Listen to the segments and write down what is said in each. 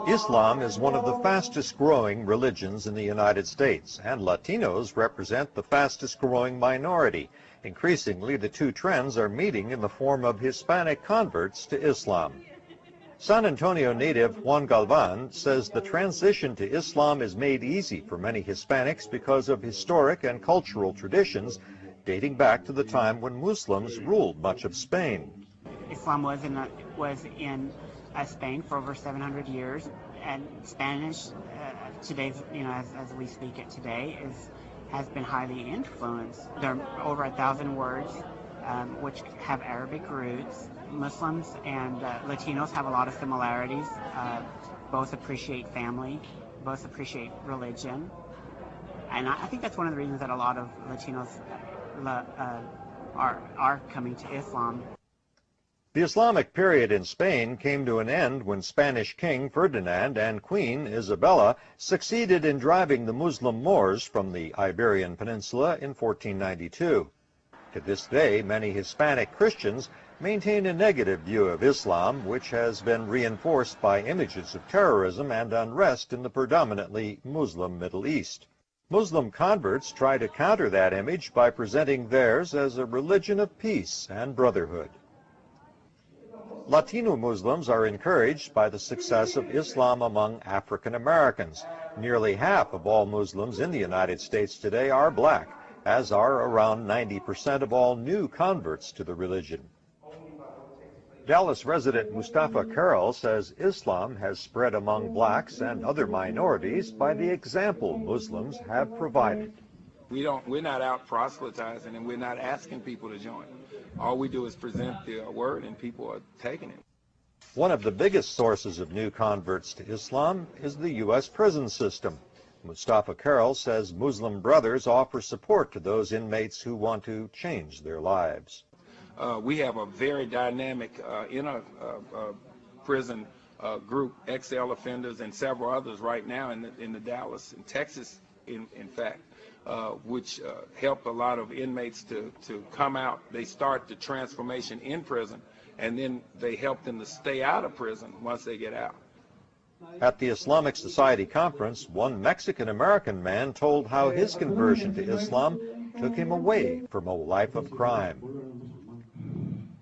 Islam is one of the fastest growing religions in the United States, and Latinos represent the fastest growing minority. Increasingly, the two trends are meeting in the form of Hispanic converts to Islam. San Antonio native Juan Galvan says the transition to Islam is made easy for many Hispanics because of historic and cultural traditions dating back to the time when Muslims ruled much of Spain. Islam was in Spain for over 700 years, and Spanish today, as we speak it today, has been highly influenced. There are over 1,000 words which have Arabic roots. Muslims and Latinos have a lot of similarities. Both appreciate family, both appreciate religion, and I think that's one of the reasons that a lot of Latinos are coming to Islam. The Islamic period in Spain came to an end when Spanish King Ferdinand and Queen Isabella succeeded in driving the Muslim Moors from the Iberian Peninsula in 1492. To this day, many Hispanic Christians maintain a negative view of Islam, which has been reinforced by images of terrorism and unrest in the predominantly Muslim Middle East. Muslim converts try to counter that image by presenting theirs as a religion of peace and brotherhood. Latino Muslims are encouraged by the success of Islam among African Americans. Nearly half of all Muslims in the United States today are black, as are around 90% of all new converts to the religion. Dallas resident Mustafa Carroll says Islam has spread among blacks and other minorities by the example Muslims have provided. We're not out proselytizing, and we're not asking people to join. All we do is present the word, and people are taking it. One of the biggest sources of new converts to Islam is the U.S. prison system. Mustafa Carroll says Muslim brothers offer support to those inmates who want to change their lives. We have a very dynamic prison group, XL offenders and several others right now in the Dallas and Texas, in fact, which help a lot of inmates to come out. They start the transformation in prison, and then they help them to stay out of prison once they get out. At the Islamic Society conference, one Mexican-American man told how his conversion to Islam took him away from a life of crime.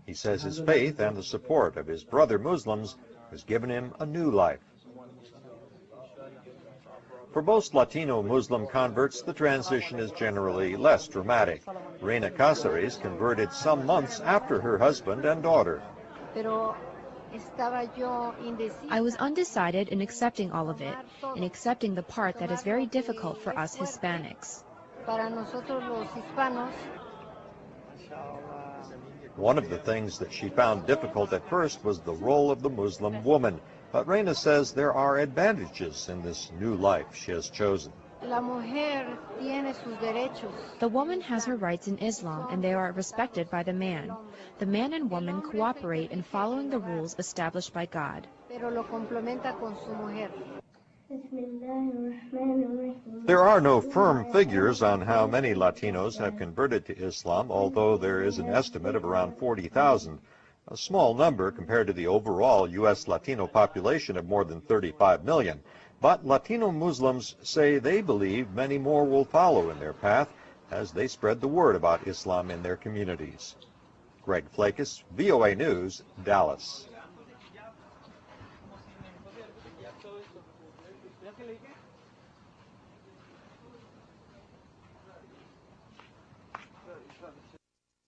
He says his faith and the support of his brother Muslims has given him a new life. For most Latino Muslim converts, the transition is generally less dramatic. Reina Cáceres converted some months after her husband and daughter. I was undecided in accepting all of it, and accepting the part that is very difficult for us Hispanics. One of the things that she found difficult at first was the role of the Muslim woman. But Reina says there are advantages in this new life she has chosen. The woman has her rights in Islam, and they are respected by the man. The man and woman cooperate in following the rules established by God. There are no firm figures on how many Latinos have converted to Islam, although there is an estimate of around 40,000. A small number compared to the overall U.S. Latino population of more than 35 million. But Latino Muslims say they believe many more will follow in their path as they spread the word about Islam in their communities. Greg Flakus, VOA News, Dallas.